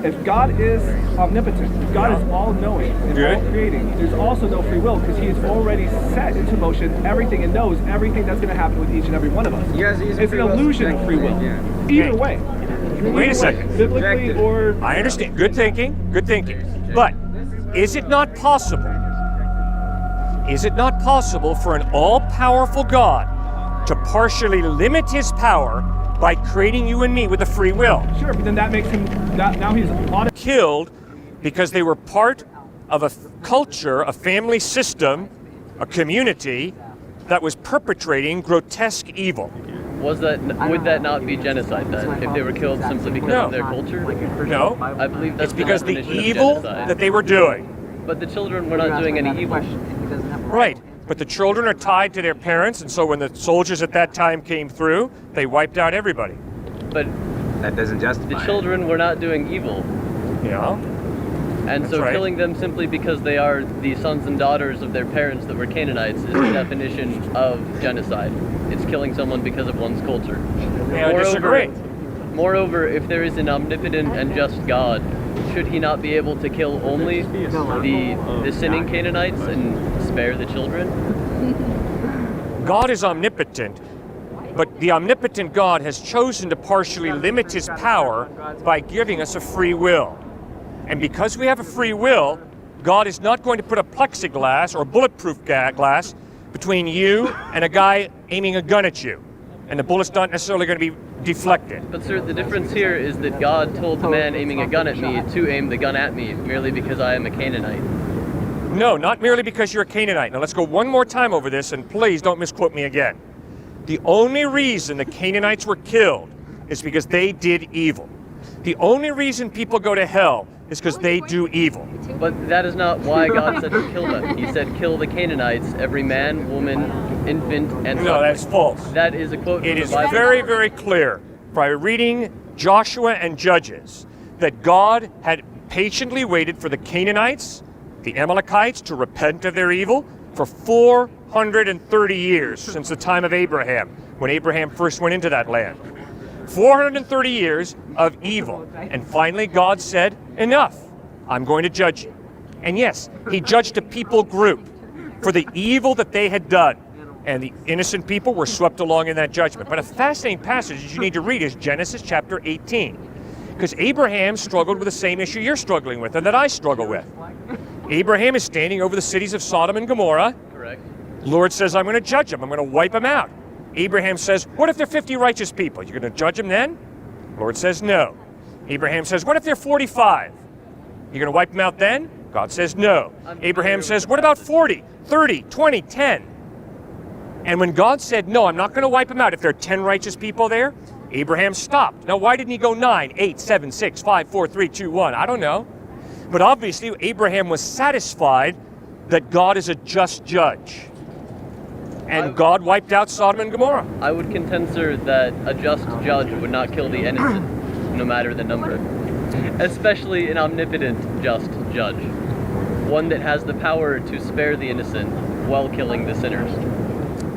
if God is omnipotent, if God is all-knowing and all-creating, there's also no free will because He's already set into motion everything and knows everything that's going to happen with each and every one of us. It's an illusion of free will. Either way. Wait a second. Biblically or... I understand. Good thinking. Good thinking. But is it not possible? Is it not possible for an all-powerful God to partially limit His power by creating you and me with a free will? Sure, but then that makes him, now he's killed because they were part of a culture, a family system, a community that was perpetrating grotesque evil. Would that not be genocide then, if they were killed simply because of their culture? No. I believe that's it's because the definition of evil genocide. that they were doing. But the children were not doing any evil. Right. But the children are tied to their parents, and so when the soldiers at that time came through, they wiped out everybody. But that doesn't justify the children were not doing evil. Yeah. And That's so right. killing them simply because they are the sons and daughters of their parents that were Canaanites is the definition of genocide. It's killing someone because of one's culture. Yeah, I disagree. Moreover, if there is an omnipotent and just God, should He not be able to kill only the sinning Canaanites and spare the children? God is omnipotent, but the omnipotent God has chosen to partially limit His power by giving us a free will. And because we have a free will, God is not going to put a plexiglass or bulletproof glass between you and a guy aiming a gun at you. And the bullet's not necessarily going to be deflected. But sir, the difference here is that God told the man aiming a gun at me to aim the gun at me merely because I am a Canaanite. No, not merely because you're a Canaanite. Now let's go one more time over this, and please don't misquote me again. The only reason the Canaanites were killed is because they did evil. The only reason people go to hell is because they do evil. But that is not why God said to kill them. He said, kill the Canaanites, every man, woman, infant, and No, that's false. That is a quote from It the is Bible. very, very clear by reading Joshua and Judges that God had patiently waited for the Canaanites, the Amalekites, to repent of their evil for 430 years since the time of Abraham, when Abraham first went into that land. 430 years of evil. And finally God said, enough, I'm going to judge you. And yes, He judged a people group for the evil that they had done. And the innocent people were swept along in that judgment. But a fascinating passage that you need to read is Genesis chapter 18. Because Abraham struggled with the same issue you're struggling with and that I struggle with. Abraham is standing over the cities of Sodom and Gomorrah. Correct. Lord says, I'm going to judge them. I'm going to wipe them out. Abraham says, what if they're 50 righteous people? You're going to judge them then? Lord says, no. Abraham says, what if they're 45? You're going to wipe them out then? God says, no. Abraham says, what about 40, 30, 20, 10? And when God said, no, I'm not going to wipe them out if there are 10 righteous people there, Abraham stopped. Now, why didn't he go 9, 8, 7, 6, 5, 4, 3, 2, 1? I don't know. But obviously, Abraham was satisfied that God is a just judge. And God wiped out Sodom and Gomorrah. I would contend, sir, that a just judge would not kill the innocent, no matter the number. Especially an omnipotent just judge. One that has the power to spare the innocent while killing the sinners.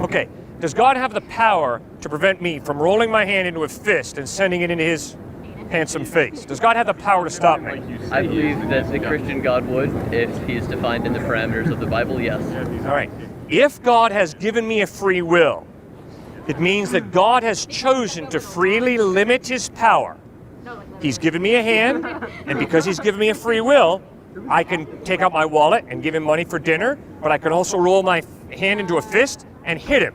Okay, does God have the power to prevent me from rolling my hand into a fist and sending it into His handsome face? Does God have the power to stop me? I believe that the Christian God would, if He is defined in the parameters of the Bible, yes. All right. If God has given me a free will, it means that God has chosen to freely limit His power. He's given me a hand, and because He's given me a free will, I can take out my wallet and give Him money for dinner, but I can also roll my hand into a fist and hit Him.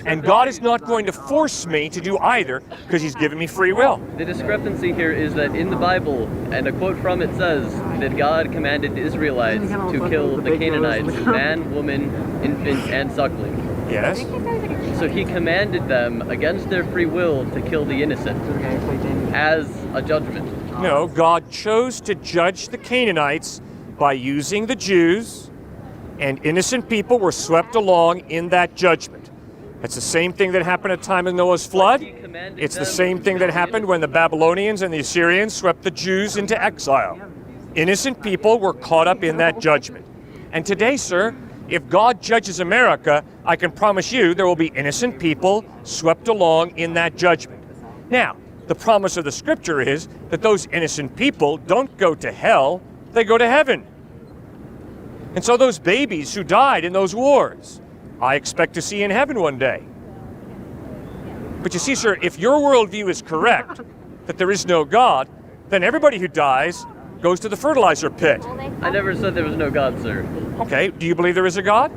And God is not going to force me to do either because He's given me free will. The discrepancy here is that in the Bible, and a quote from it says, that God commanded the Israelites to kill the Canaanites, man, woman, infant, and suckling. Yes. So He commanded them, against their free will, to kill the innocent as a judgment. No, God chose to judge the Canaanites by using the Jews, and innocent people were swept along in that judgment. It's the same thing that happened at the time of Noah's flood. It's the same thing that happened when the Babylonians and the Assyrians swept the Jews into exile. Innocent people were caught up in that judgment. And today, sir, if God judges America, I can promise you there will be innocent people swept along in that judgment. Now, The promise of the scripture is that those innocent people don't go to hell, they go to heaven. And so those babies who died in those wars, I expect to see in heaven one day. But you see, sir, if your worldview is correct, that there is no God, then everybody who dies goes to the fertilizer pit. I never said there was no God, sir. Okay, do you believe there is a God?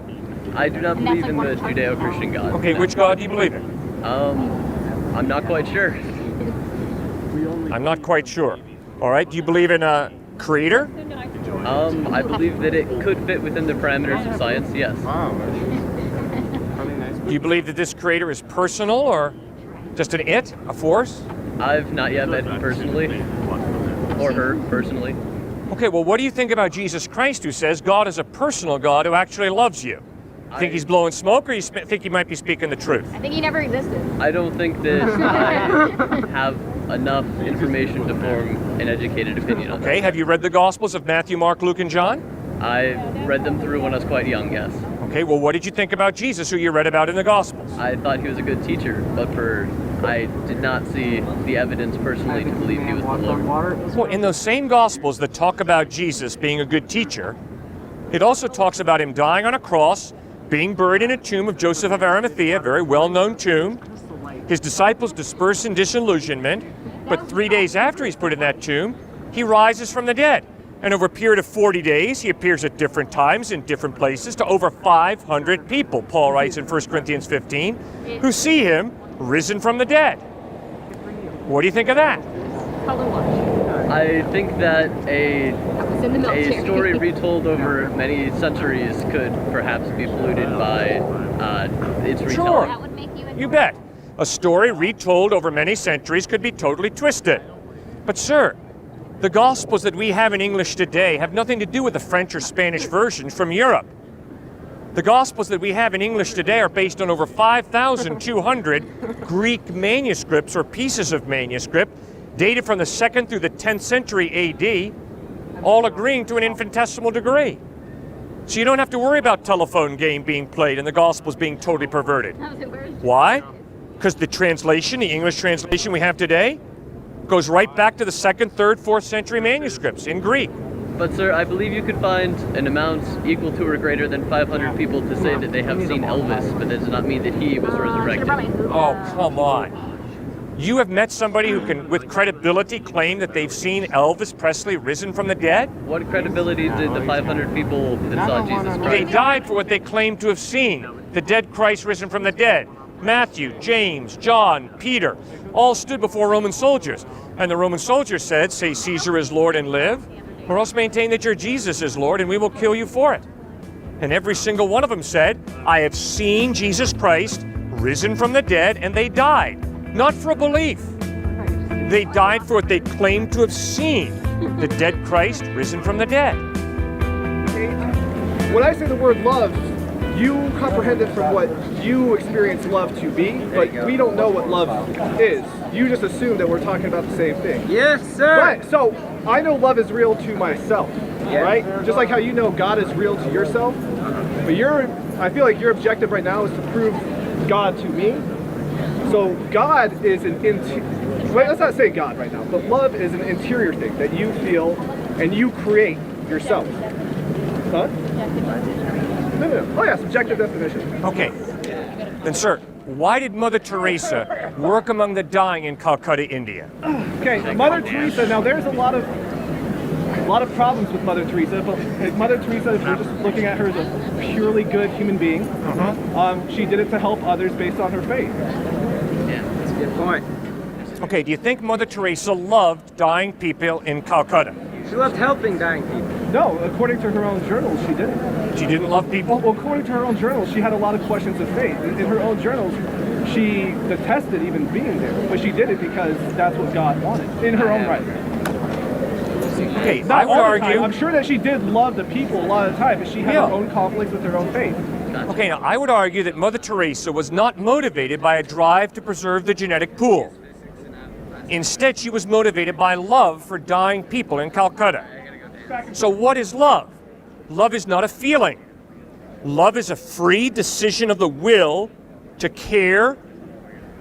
I do not believe in the Judeo-Christian God. Okay, which God do you believe in? I'm not quite sure. I'm not quite sure. All right, do you believe in a creator? I believe that it could fit within the parameters of science, yes. Do you believe that this creator is personal or just an it, a force? I've not yet met him personally, or her personally. Okay, well, what do you think about Jesus Christ, who says God is a personal God who actually loves you? Think he's blowing smoke, or you think he might be speaking the truth? I think he never existed. I don't think that I have enough information to form an educated opinion on Okay, have you read the Gospels of Matthew, Mark, Luke, and John? I read them through when I was quite young, yes. Okay, well, what did you think about Jesus, who you read about in the Gospels? I thought he was a good teacher, but I did not see the evidence personally to believe he was the Lord. Well, in those same Gospels that talk about Jesus being a good teacher, it also talks about him dying on a cross, being buried in a tomb of Joseph of Arimathea, a very well-known tomb. His disciples disperse in disillusionment, but 3 days after he's put in that tomb, he rises from the dead. And over a period of 40 days, he appears at different times in different places to over 500 people, Paul writes in 1 Corinthians 15, who see him risen from the dead. What do you think of that? I think that a story retold over many centuries could perhaps be polluted by its retelling. Sure. You bet. A story retold over many centuries could be totally twisted. But sir, the Gospels that we have in English today have nothing to do with the French or Spanish versions from Europe. The Gospels that we have in English today are based on over 5,200 Greek manuscripts or pieces of manuscript dated from the 2nd through the 10th century AD, all agreeing to an infinitesimal degree. So you don't have to worry about telephone game being played and the Gospels being totally perverted. Why? Because the translation, the English translation we have today, goes right back to the 2nd, 3rd, 4th century manuscripts in Greek. But sir, I believe you could find an amount equal to or greater than 500 people to say that they have seen Elvis, but that does not mean that he was resurrected. Oh, come on. You have met somebody who can, with credibility, claim that they've seen Elvis Presley risen from the dead? What credibility did the 500 people that saw Jesus They Christ? died for what they claimed to have seen, the dead Christ risen from the dead. Matthew, James, John, Peter, all stood before Roman soldiers. And the Roman soldiers said, say Caesar is Lord and live, or else maintain that your Jesus is Lord and we will kill you for it. And every single one of them said, I have seen Jesus Christ risen from the dead, and they died. Not for a belief. They died for what they claimed to have seen, the dead Christ risen from the dead. When I say the word love, you comprehend it from what you experience love to be, but we don't know what love is. You just assume that we're talking about the same thing. Yes, sir. Right, so I know love is real to myself, right? Just like how you know God is real to yourself. But I feel like your objective right now is to prove God to me. So God is let's not say God right now, but love is an interior thing that you feel and you create yourself. Huh? No. Oh yeah, subjective definition. Okay. Then sir, why did Mother Teresa work among the dying in Calcutta, India? Okay, Mother Teresa, now there's a lot of problems with Mother Teresa, but Mother Teresa, if we're just looking at her as a purely good human being, she did it to help others based on her faith. Yeah, that's a good point. Okay, do you think Mother Teresa loved dying people in Calcutta? She loved helping dying people. No, according to her own journals, she didn't. She didn't love people? Well, according to her own journals, she had a lot of questions of faith. In her own journals, she detested even being there, but she did it because that's what God wanted, in her own right. Okay, Not I would all the time. argue... I'm sure that she did love the people a lot of the time, but she had her own conflicts with her own faith. Okay, now I would argue that Mother Teresa was not motivated by a drive to preserve the genetic pool. Instead, she was motivated by love for dying people in Calcutta. So what is love? Love is not a feeling. Love is a free decision of the will to care,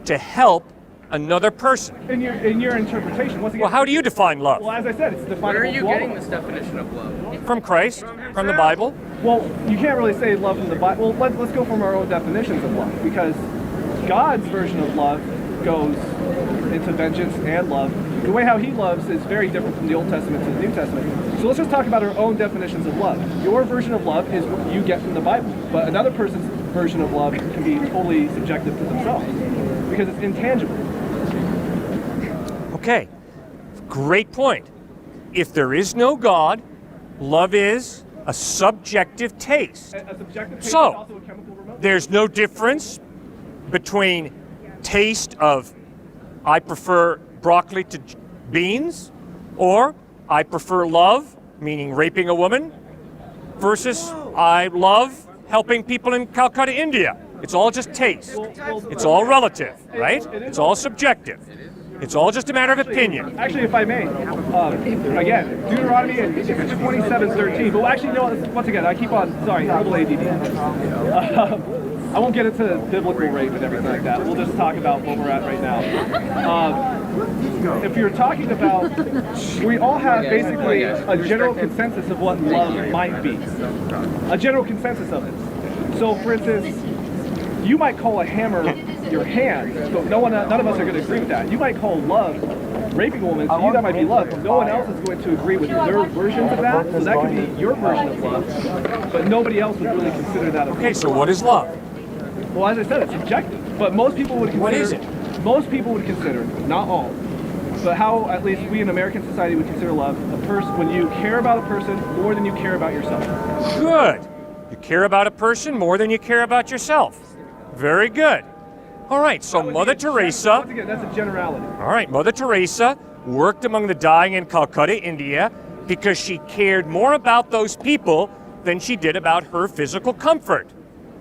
to help, another person. In your interpretation, once again. Well, how do you define love? Well, as I said, it's definable. Where are you law. getting this definition of love? From Christ, from the Bible. Well, you can't really say love from the Bible. Well, let's go from our own definitions of love, because God's version of love goes into vengeance and love. The way how he loves is very different from the Old Testament to the New Testament. So let's just talk about our own definitions of love. Your version of love is what you get from the Bible, but another person's version of love can be totally subjective to themselves, because it's intangible. Okay, great point. If there is no God, love is a subjective taste. A subjective taste is So, also a chemical remote. there's no difference between taste of I prefer broccoli to beans, or I prefer love, meaning raping a woman, versus I love helping people in Calcutta, India. It's all just taste. It's all relative, right? It's all subjective. It's all just a matter of opinion. Actually, if I may, again, Deuteronomy 27:13. But actually, no. Once again, I keep on. Sorry, a little ADD. I won't get into biblical rape and everything like that. We'll just talk about what we're at right now. If you're talking about, we all have basically a general consensus of what love might be. A general consensus of it. So, for instance, you might call a hammer your hand, but none of us are going to agree with that. You might call love raping a woman, to you that might be love, but no one else is going to agree with their versions of that, so that could be your version of love, but nobody else would really consider that. Okay, so what is love? Well, as I said, it's subjective, but most people would consider. What is it? Most people would consider, not all, but how at least we in American society would consider love a person when you care about a person more than you care about yourself. Good. You care about a person more than you care about yourself. Very good. All right, so Mother Teresa, Once again, that's a generality. all right, Mother Teresa worked among the dying in Calcutta, India, because she cared more about those people than she did about her physical comfort.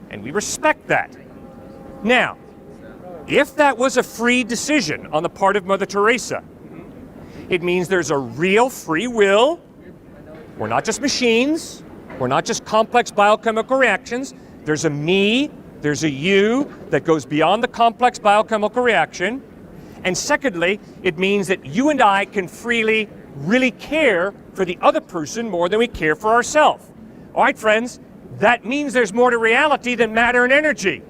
And we respect that. Now, if that was a free decision on the part of Mother Teresa, it means there's a real free will. We're not just machines. We're not just complex biochemical reactions. There's a me, there's a you that goes beyond the complex biochemical reaction. And secondly, it means that you and I can freely really care for the other person more than we care for ourselves. All right, friends, that means there's more to reality than matter and energy.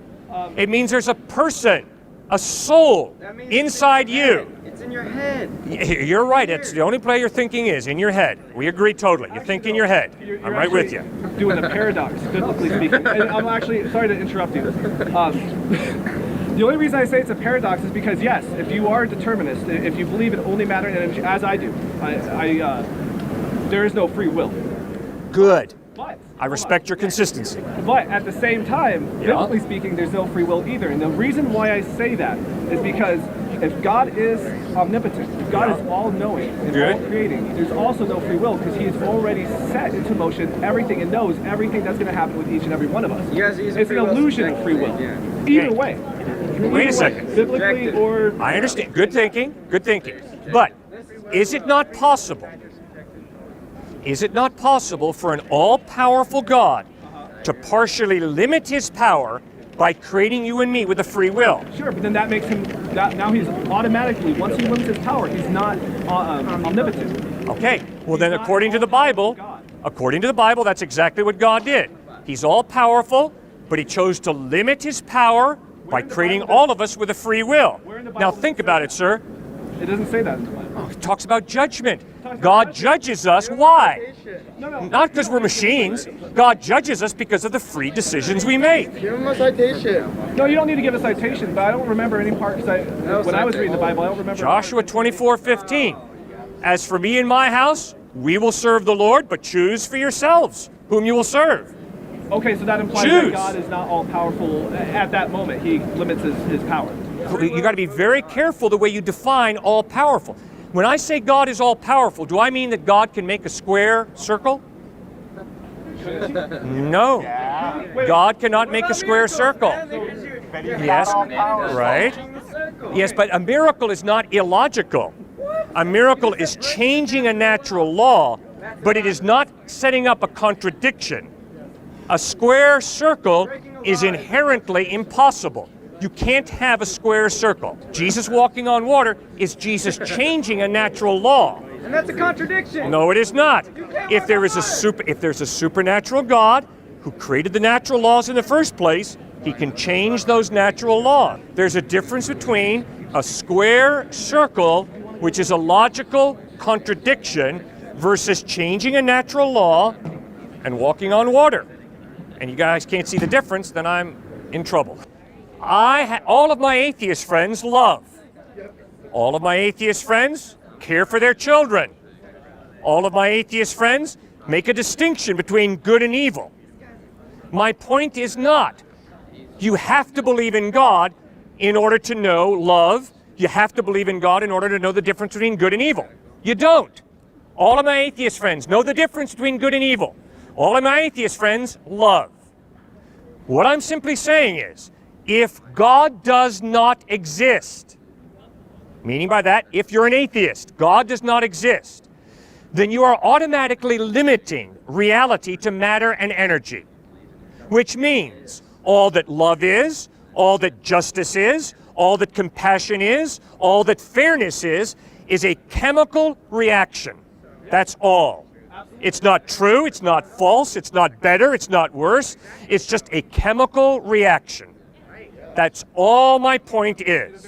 It means there's a person, a soul inside you. It's in your head. You're right. It's the only play your thinking is in your head. We agree totally. You think in your head. I'm right with you. Doing a paradox, biblically speaking. And I'm actually sorry to interrupt you. The only reason I say it's a paradox is because yes, if you are a determinist, if you believe in only matter and energy, as I do, there is no free will. Good. But I respect your consistency. But at the same time, biblically speaking, there's no free will either. And the reason why I say that is because if God is omnipotent, if God is all-knowing and all-creating, there's also no free will because he has already set into motion everything and knows everything that's going to happen with each and every one of us. You guys use It's free an will illusion of free will. Yeah. Either way. Wait a second. Biblically or... I understand. Good thinking. Good thinking. But is it not possible? Is it not possible for an all-powerful God to partially limit his power by creating you and me with a free will? Sure, but then that makes him, now he's automatically, once he limits his power, he's not omnipotent. Okay, well then according to the Bible, that's exactly what God did. He's all-powerful, but he chose to limit his power by creating all of us with a free will. Now think about it, sir. It doesn't say that in the Bible. It talks about judgment. God judges us. Why? Not because we're machines. God judges us because of the free decisions we make. Give him a citation. No, you don't need to give a citation, but I don't remember any part, because when I was reading the Bible, I don't remember. Joshua 24:15. As for me and my house, we will serve the Lord, but choose for yourselves whom you will serve. Okay, so that implies that God is not all-powerful at that moment. He limits his power. You got to be very careful the way you define all-powerful. When I say God is all-powerful, do I mean that God can make a square circle? No. God cannot make a square circle. Yes, right? Yes, but a miracle is not illogical. A miracle is changing a natural law, but it is not setting up a contradiction. A square circle is inherently impossible. you can't have a square circle. Jesus walking on water is Jesus changing a natural law. And that's a contradiction. No, it is not. If there's a supernatural God who created the natural laws in the first place, he can change those natural laws. There's a difference between a square circle, which is a logical contradiction, versus changing a natural law and walking on water. And you guys can't see the difference, then I'm in trouble. All of my atheist friends love. All of my atheist friends care for their children. All of my atheist friends make a distinction between good and evil. My point is not, you have to believe in God in order to know love. You have to believe in God in order to know the difference between good and evil. You don't. All of my atheist friends know the difference between good and evil. All of my atheist friends love. What I'm simply saying is, if God does not exist, meaning by that, if you're an atheist, God does not exist, then you are automatically limiting reality to matter and energy, which means all that love is, all that justice is, all that compassion is, all that fairness is a chemical reaction. That's all. It's not true, it's not false, it's not better, it's not worse. It's just a chemical reaction. That's all my point is.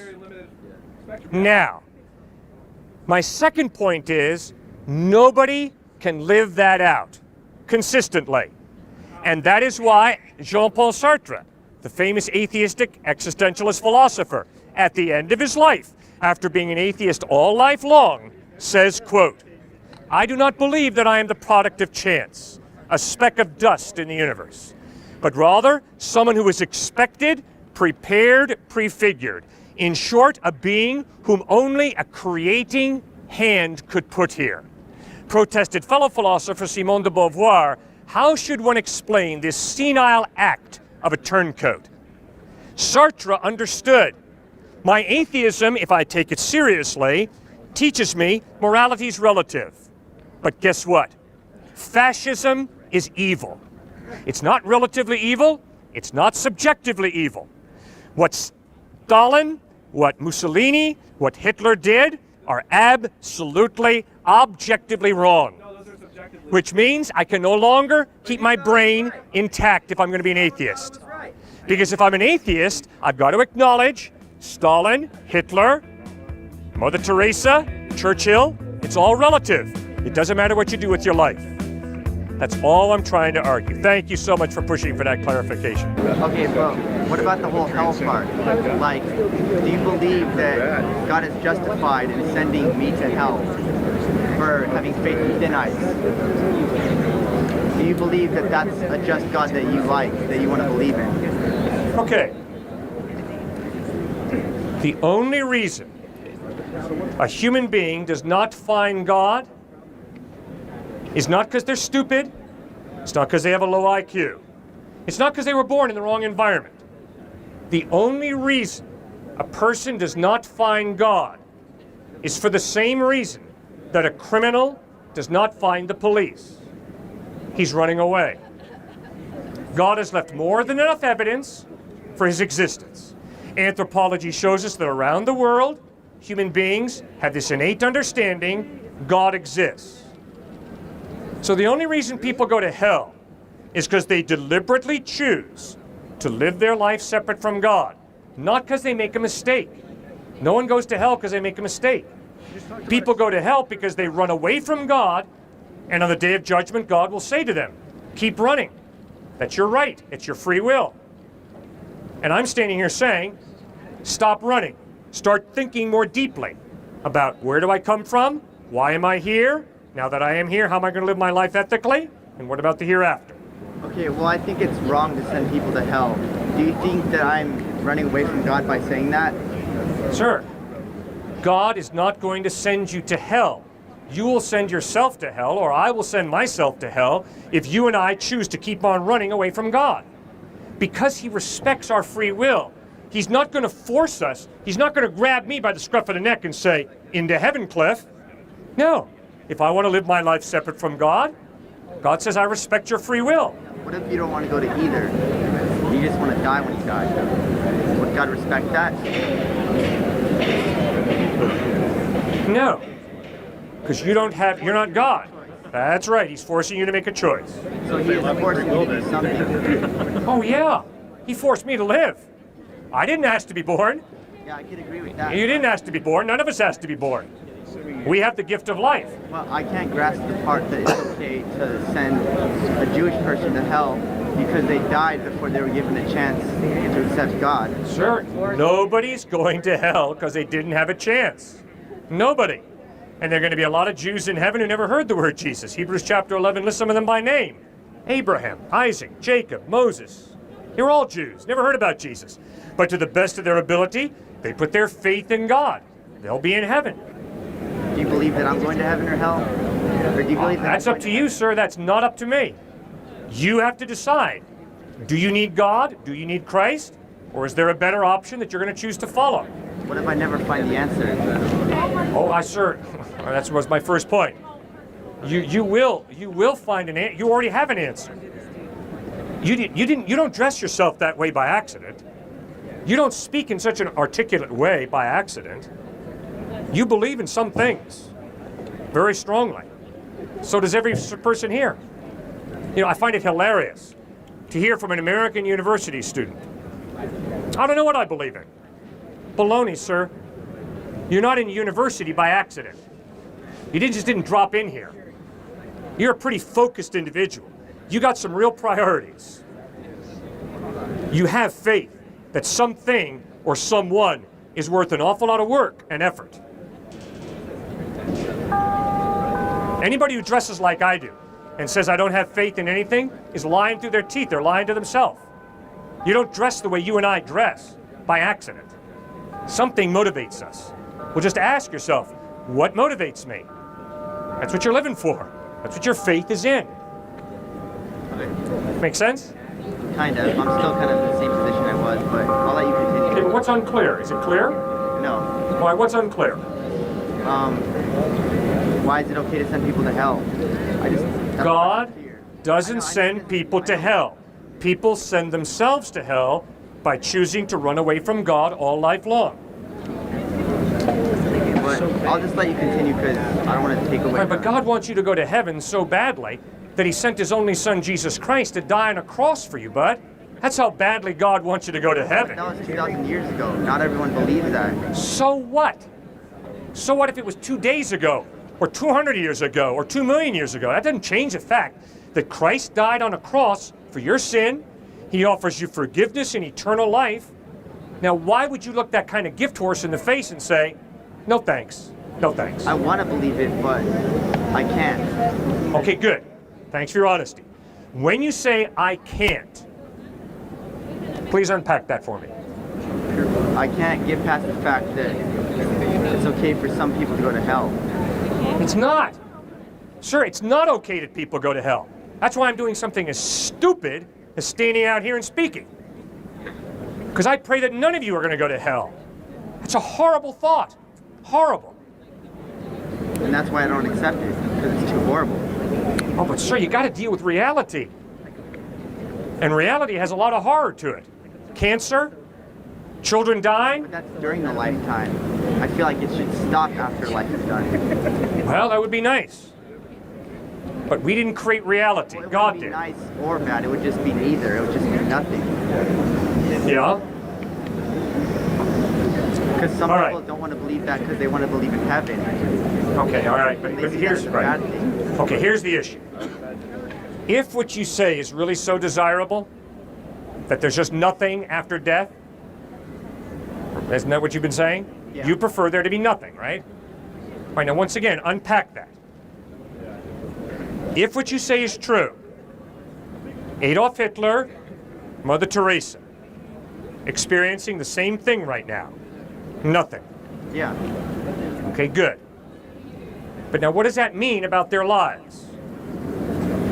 Now, my second point is nobody can live that out consistently. And that is why Jean-Paul Sartre, the famous atheistic existentialist philosopher, at the end of his life, after being an atheist all life long, says, quote, "I do not believe that I am the product of chance, a speck of dust in the universe, but rather someone who is expected, prepared, prefigured. In short, a being whom only a creating hand could put here." Protested fellow philosopher Simone de Beauvoir, how should one explain this senile act of a turncoat? Sartre understood. My atheism, if I take it seriously, teaches me morality is relative. But guess what? Fascism is evil. It's not relatively evil, it's not subjectively evil. What Stalin, what Mussolini, what Hitler did are absolutely, objectively wrong. Which means I can no longer keep my brain intact if I'm going to be an atheist. Because if I'm an atheist, I've got to acknowledge Stalin, Hitler, Mother Teresa, Churchill, it's all relative. It doesn't matter what you do with your life. That's all I'm trying to argue. Thank you so much for pushing for that clarification. Okay, but what about the whole hell part? Like, do you believe that God is justified in sending me to hell for having faith in thin ice? Do you believe that that's a just God that you like, that you want to believe in? Okay. The only reason a human being does not find God is not because they're stupid, it's not because they have a low IQ, it's not because they were born in the wrong environment. The only reason a person does not find God is for the same reason that a criminal does not find the police. He's running away. God has left more than enough evidence for his existence. Anthropology shows us that around the world, human beings have this innate understanding God exists. So the only reason people go to hell is because they deliberately choose to live their life separate from God, not because they make a mistake. No one goes to hell because they make a mistake. People go to hell because they run away from God, and on the day of judgment, God will say to them, keep running. That's your right. It's your free will. And I'm standing here saying, stop running. Start thinking more deeply about where do I come from? Why am I here? Now that I am here, how am I going to live my life ethically? And what about the hereafter? Okay, well, I think it's wrong to send people to hell. Do you think that I'm running away from God by saying that? Sir, God is not going to send you to hell. You will send yourself to hell, or I will send myself to hell, if you and I choose to keep on running away from God. Because he respects our free will, he's not going to force us. He's not going to grab me by the scruff of the neck and say, into heaven, Cliff. No. If I want to live my life separate from God, God says, I respect your free will. What if you don't want to go to either? You just want to die when you die? What God respect that? No. Because you're not God. That's right. He's forcing you to make a choice. So he is forcing you to do something. Oh, yeah. He forced me to live. I didn't ask to be born. Yeah, I could agree with that. You didn't ask to be born. None of us asked to be born. We have the gift of life. Well, I can't grasp the part that it's okay to send a Jewish person to hell because they died before they were given a chance to accept God. Sure. Nobody's going to hell because they didn't have a chance. Nobody. And there are going to be a lot of Jews in heaven who never heard the word Jesus. Hebrews chapter 11 lists some of them by name. Abraham, Isaac, Jacob, Moses. They were all Jews, never heard about Jesus. But to the best of their ability, they put their faith in God. They'll be in heaven. Do you believe that I'm going to heaven or hell? Or do you believe that That's up to you, sir. That's not up to me. You have to decide. Do you need God? Do you need Christ? Or is there a better option that you're going to choose to follow? What if I never find the answer? Oh, sir. That was my first point. You will find an answer. You already have an answer. You don't dress yourself that way by accident. You don't speak in such an articulate way by accident. You believe in some things very strongly. So does every person here. You know, I find it hilarious to hear from an American university student. I don't know what I believe in. Baloney, sir. You're not in university by accident. You just didn't drop in here. You're a pretty focused individual. You got some real priorities. You have faith that something or someone is worth an awful lot of work and effort. Anybody who dresses like I do and says I don't have faith in anything is lying through their teeth. They're lying to themselves. You don't dress the way you and I dress by accident. Something motivates us. Well, just ask yourself, what motivates me? That's what you're living for. That's what your faith is in. Make sense? Kind of. I'm still kind of in the same position I was, but I'll let you continue. Okay, but what's unclear? Is it clear? No. Why? What's unclear? Why is it okay to send people to hell? God doesn't send people to hell. People send themselves to hell by choosing to run away from God all life long. But I'll just let you continue because I don't want to take away. Right, but God wants you to go to heaven so badly that he sent his only son, Jesus Christ, to die on a cross for you, bud. That's how badly God wants you to go to heaven. That was 2,000 years ago. Not everyone believes that. So what? So what if it was 2 days ago, or 200 years ago, or 2 million years ago? That doesn't change the fact that Christ died on a cross for your sin. He offers you forgiveness and eternal life. Now, why would you look that kind of gift horse in the face and say, no thanks, no thanks? I want to believe it, but I can't. Okay, good. Thanks for your honesty. When you say, I can't, please unpack that for me. I can't get past the fact that it's okay for some people to go to hell. It's not. Sir, it's not okay that people go to hell. That's why I'm doing something as stupid as standing out here and speaking. Because I pray that none of you are going to go to hell. That's a horrible thought. Horrible. And that's why I don't accept it, because it's too horrible. Oh, but sir, you got to deal with reality. And reality has a lot of horror to it. Cancer, children dying. But that's during the lifetime. I feel like it should stop after life is done. Well, that would be nice. But we didn't create reality. Well, it God wouldn't did. be nice or bad. It would just be neither. It would just be nothing. Yeah? Because some All people right. don't want to believe that because they want to believe in heaven. Okay, all right. But They see that here's as a right. bad thing. Okay, here's the issue. If what you say is really so desirable that there's just nothing after death, isn't that what you've been saying? Yeah. You prefer there to be nothing, right? All right, now once again, unpack that. If what you say is true, Adolf Hitler, Mother Teresa, experiencing the same thing right now. Nothing. Yeah. Okay, good. But now what does that mean about their lives?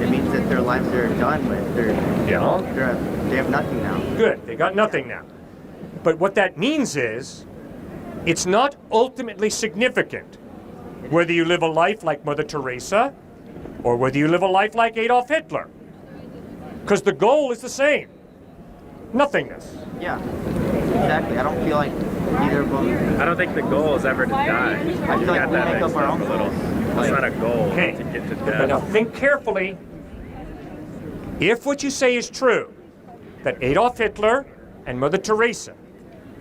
It means that their lives are done with. They have nothing now. Good, they got nothing now. But what that means is, it's not ultimately significant whether you live a life like Mother Teresa or whether you live a life like Adolf Hitler. Because the goal is the same. Nothingness. Yeah. Exactly. I don't feel like either of them. I don't think the goal is ever to die. I feel like we make up our own goals. It's not a goal Okay. to get to But now death. think carefully. If what you say is true, that Adolf Hitler and Mother Teresa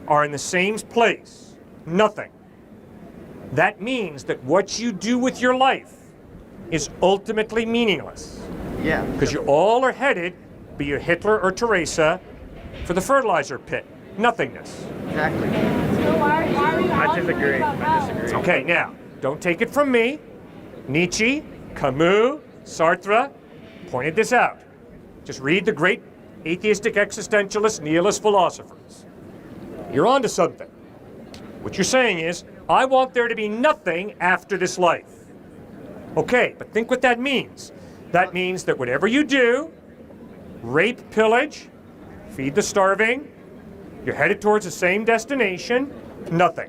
are in the same place, nothing, that means that what you do with your life is ultimately meaningless. Yeah. Because you all are headed, be you Hitler or Teresa, for the fertilizer pit. Nothingness. Exactly. I disagree. Okay, now, don't take it from me. Nietzsche, Camus, Sartre pointed this out. Just read the great atheistic existentialist nihilist philosophers. You're onto something. What you're saying is, I want there to be nothing after this life. Okay, but think what that means. That means that whatever you do, rape, pillage, feed the starving, you're headed towards the same destination, nothing.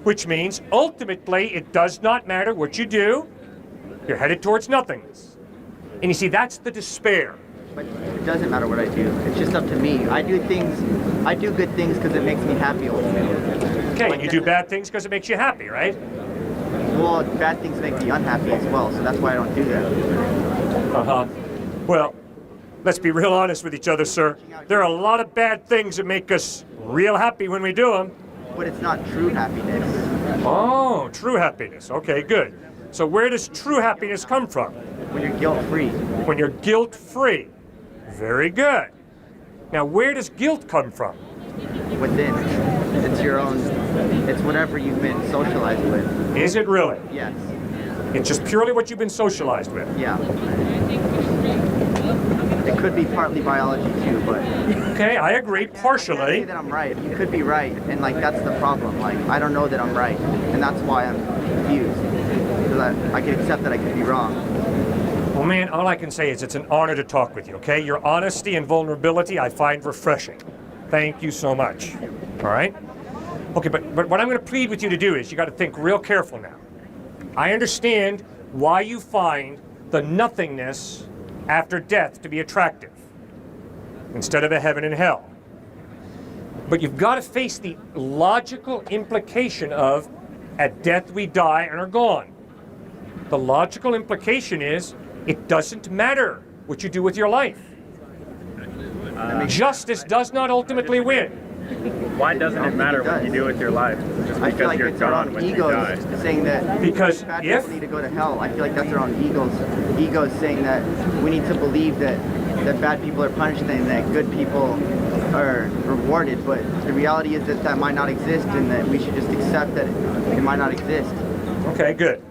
Which means, ultimately, it does not matter what you do, you're headed towards nothingness. And you see, that's the despair. But it doesn't matter what I do. It's just up to me. I do good things because it makes me happy ultimately. Okay, Like and you do bad things because it makes you happy, right? Well, bad things make me unhappy as well, so that's why I don't do that. Uh-huh. Well, let's be real honest with each other, sir. There are a lot of bad things that make us real happy when we do them. But it's not true happiness. Oh, true happiness. Okay, good. So where does true happiness come from? When you're guilt-free. When you're guilt-free. Very good. Now, where does guilt come from? Within. It's your own, it's whatever you've been socialized with. Is it really? Yes. It's just purely what you've been socialized with. Yeah. It could be partly biology too, but Okay, I agree, I can't say partially. that I'm right. You could be right, and like that's the problem. Like I don't know that I'm right, and that's why I'm confused. Because I can accept that I could be wrong. Well, man, all I can say is it's an honor to talk with you, okay? Your honesty and vulnerability I find refreshing. Thank you so much. All right? Okay, but what I'm going to plead with you to do is you got to think real careful now. I understand why you find the nothingness after death to be attractive instead of a heaven and hell. But you've got to face the logical implication of at death we die and are gone. The logical implication is it doesn't matter what you do with your life. Justice does not ultimately win. Why doesn't it matter what you do with your life? Just I feel because like you're it's our gone own when you egos die. saying that Because bad if- people need to go to hell. I feel like that's our own egos saying that we need to believe that bad people are punished and that good people are rewarded. But the reality is that might not exist, and that we should just accept that it might not exist. Okay, good.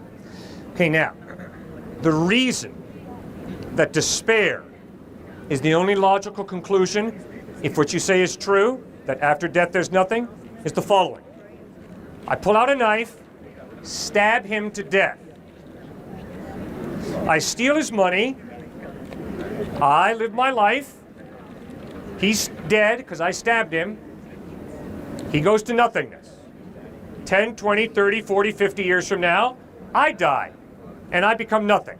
Okay, now, the reason that despair is the only logical conclusion, if what you say is true, that after death there's nothing, is the following. I pull out a knife, stab him to death. I steal his money. I live my life. He's dead because I stabbed him. He goes to nothingness. 10, 20, 30, 40, 50 years from now, I die and I become nothing.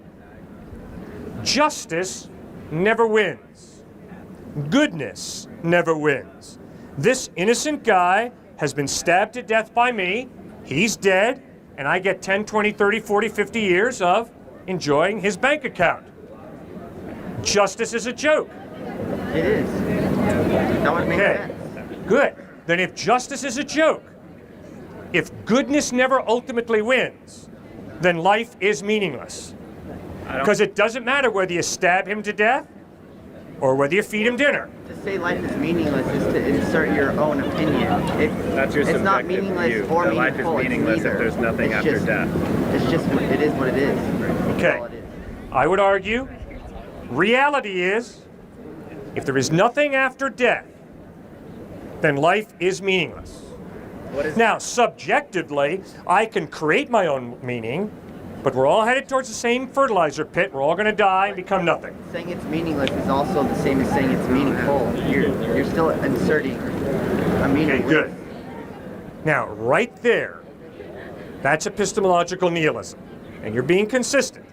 Justice never wins. Goodness never wins. This innocent guy has been stabbed to death by me. He's dead, and I get 10, 20, 30, 40, 50 years of enjoying his bank account. Justice is a joke. It is. That would make Okay, sense. good. Then if justice is a joke, if goodness never ultimately wins, then life is meaningless. Because it doesn't matter whether you stab him to death or whether you feed him dinner. To say life is meaningless is to insert your own opinion. That's your It's not subjective meaningless view. or That life is meaningful. It's meaningless if neither. there's nothing It's after just- death. It's just, it is what it is. That's Okay. all it is. I would argue, reality is, if there is nothing after death, then life is meaningless. Now, subjectively, I can create my own meaning, but we're all headed towards the same fertilizer pit. We're all going to die and become nothing. Saying it's meaningless is also the same as saying it's meaningful. You're still inserting a meaning. Okay, good. Now, right there, that's epistemological nihilism. And you're being consistent.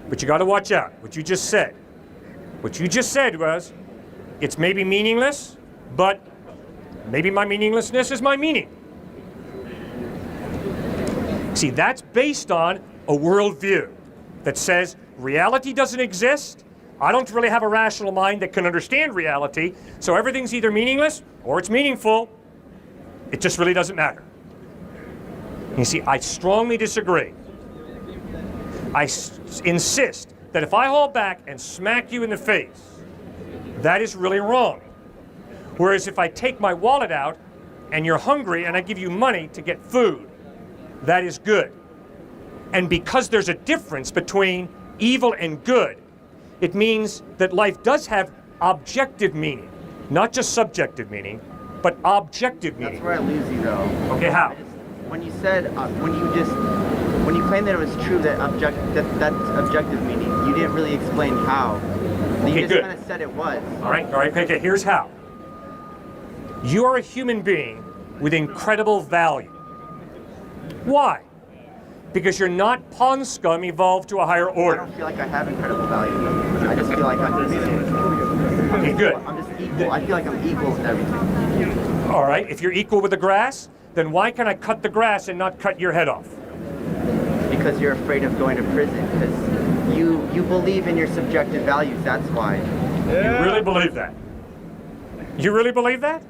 But you got to watch out. What you just said. What you just said was, it's maybe meaningless, but Maybe my meaninglessness is my meaning. See, that's based on a worldview that says reality doesn't exist. I don't really have a rational mind that can understand reality, so everything's either meaningless or it's meaningful. It just really doesn't matter. You see, I strongly disagree. I insist that if I hold back and smack you in the face, that is really wrong. Whereas if I take my wallet out and you're hungry and I give you money to get food, that is good. And because there's a difference between evil and good, it means that life does have objective meaning, not just subjective meaning, but objective meaning. That's where I lose you, though. Okay, how? When you said, when you claimed that it was true that that's objective meaning, you didn't really explain how. You Okay, just good. kind of said it was. All right, okay, here's how. You are a human being with incredible value. Why? Because you're not pawn scum evolved to a higher I order. don't feel like I have incredible value. I just feel like I'm Okay, good. I'm just equal. I feel like I'm equal with everything. All right, if you're equal with the grass, then why can I cut the grass and not cut your head off? Because you're afraid of going to prison. Because you believe in your subjective values. That's why. You really believe that? You really believe that?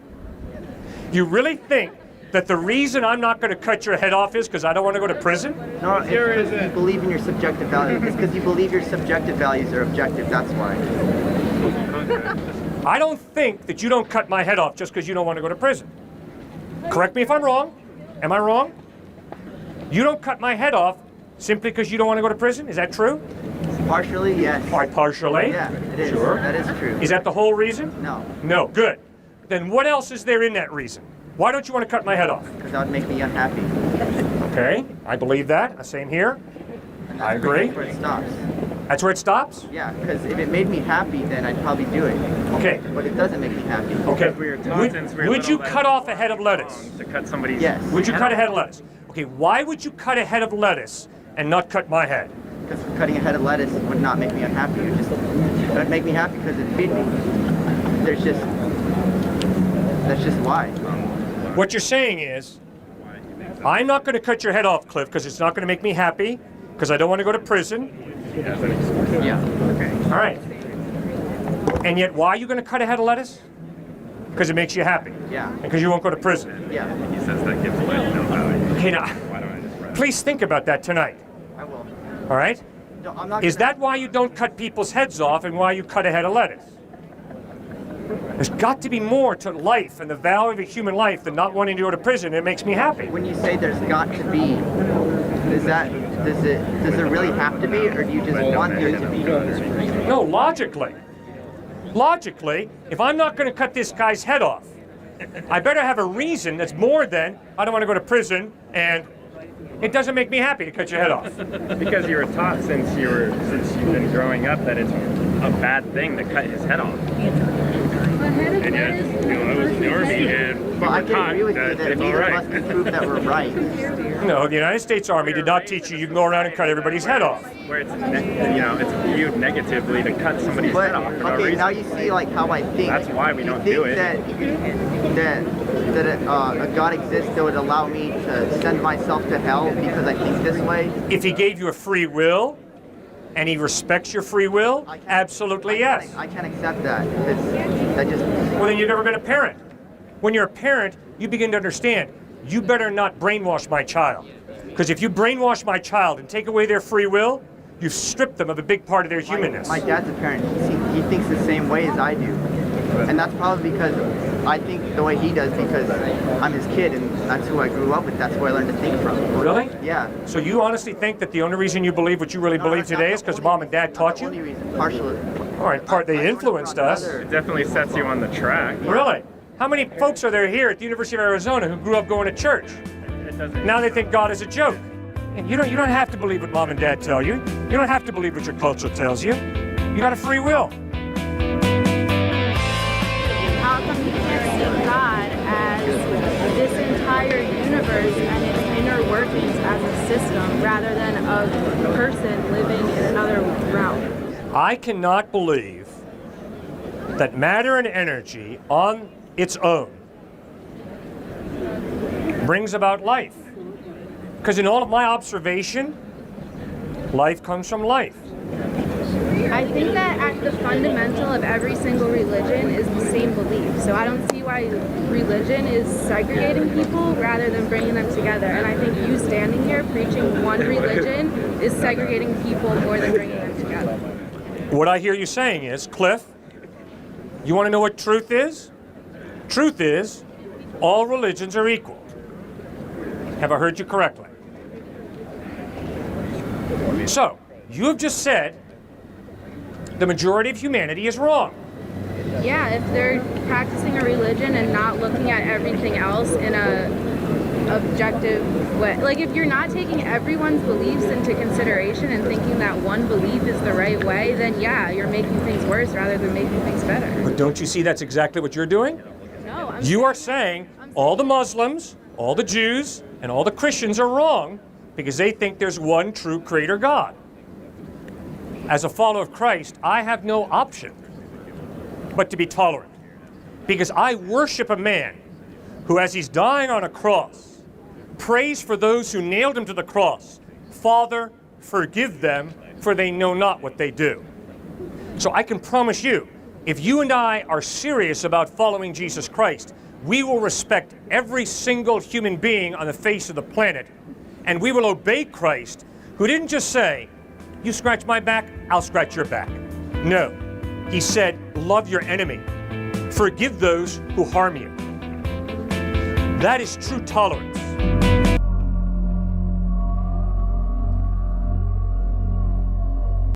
You really think that the reason I'm not going to cut your head off is because I don't want to go to prison? No, it's because you believe in your subjective values. It's because you believe your subjective values are objective. That's why. I don't think that you don't cut my head off just because you don't want to go to prison. Correct me if I'm wrong. Am I wrong? You don't cut my head off simply because you don't want to go to prison? Is that true? Partially, yes. All right, partially. Yeah, it is. Sure. That is true. Is that the whole reason? No, No, good. Then what else is there in that reason? Why don't you want to cut my head off? because that would make me unhappy. Okay, I believe that. Same here. And I agree. That's where it stops. That's where it stops? Yeah, because if it made me happy, then I'd probably do it. Okay. But it doesn't make me happy. Okay. We were taught since we were Would you little cut that off a head of lettuce? to cut somebody's Yes. Would you head cut a off. head of lettuce? Okay, why would you cut a head of lettuce and not cut my head? Because cutting a head of lettuce would not make me unhappy. It would make me happy because it'd feed me. That's just why. What you're saying is, I'm not going to cut your head off, Cliff, because it's not going to make me happy, because I don't want to go to prison. Yeah. Okay. All right. And yet, why are you going to cut a head of lettuce? Because it makes you happy. Yeah. And because you won't go to prison. Yeah. He says that gives life no value. Okay, now, Why don't I just write please think about that tonight. I will. All right? No, I'm not Is gonna- that why you don't cut people's heads off and why you cut a head of lettuce? There's got to be more to life and the value of a human life than not wanting to go to prison. It makes me happy. When you say there's got to be, does it really have to be, or do you just want there to be? No, logically. Logically, if I'm not going to cut this guy's head off, I better have a reason that's more than I don't want to go to prison and it doesn't make me happy to cut your head off. Because you were taught since you've been growing up that it's a bad thing to cut his head off. And yet, I was in the army and Well, I we were can taught agree with you that that it's neither all of us right. can prove that we're right. No, the United States Army did not teach you can go around and cut everybody's head off. Where it's it's viewed negatively to cut somebody's But head off for no okay, reason. now you see like how I think. That's why we don't you do think it. That a God exists that would allow me to send myself to hell because I think this way. If he gave you a free will and he respects your free will, absolutely yes. I can't accept that because that just. Well, then you've never been a parent. When you're a parent, you begin to understand, you better not brainwash my child. Because if you brainwash my child and take away their free will, you've stripped them of a big part of their humanness. My dad's a parent. He thinks the same way as I do. And that's probably because I think the way he does because I'm his kid and that's who I grew up with. That's where I learned to think from. Really? Yeah. So you honestly think that the only reason you believe what you really believe today is because mom and dad taught Not the you? only reason. Partially. All right, they influenced us. It definitely sets you on the track. Really? How many folks are there here at the University of Arizona who grew up going to church? It doesn't. Now they think God is a joke. And you don't have to believe what mom and dad tell you. You don't have to believe what your culture tells you. You got a free will. How come you can't see God as this entire universe and its inner workings as a system rather than a person living in another realm? I cannot believe that matter and energy on its own brings about life. Because in all of my observation, life comes from life. I think that at the fundamental of every single religion is the same belief. So I don't see why religion is segregating people rather than bringing them together. And I think you standing here preaching one religion is segregating people more than bringing them together. What I hear you saying is, Cliff, you want to know what truth is? Truth is, all religions are equal. Have I heard you correctly? So, you have just said the majority of humanity is wrong. Yeah, if they're practicing a religion and not looking at everything else in a objective way. Like, if you're not taking everyone's beliefs into consideration and thinking that one belief is the right way, then yeah, you're making things worse rather than making things better. But don't you see that's exactly what you're doing? No, You are saying all the Muslims, all the Jews, and all the Christians are wrong because they think there's one true creator God. As a follower of Christ, I have no option but to be tolerant, because I worship a man who, as he's dying on a cross, prays for those who nailed him to the cross. Father, forgive them, for they know not what they do. So I can promise you, if you and I are serious about following Jesus Christ, we will respect every single human being on the face of the planet, and we will obey Christ, who didn't just say, you scratch my back, I'll scratch your back. No, he said, love your enemy. Forgive those who harm you. That is true tolerance.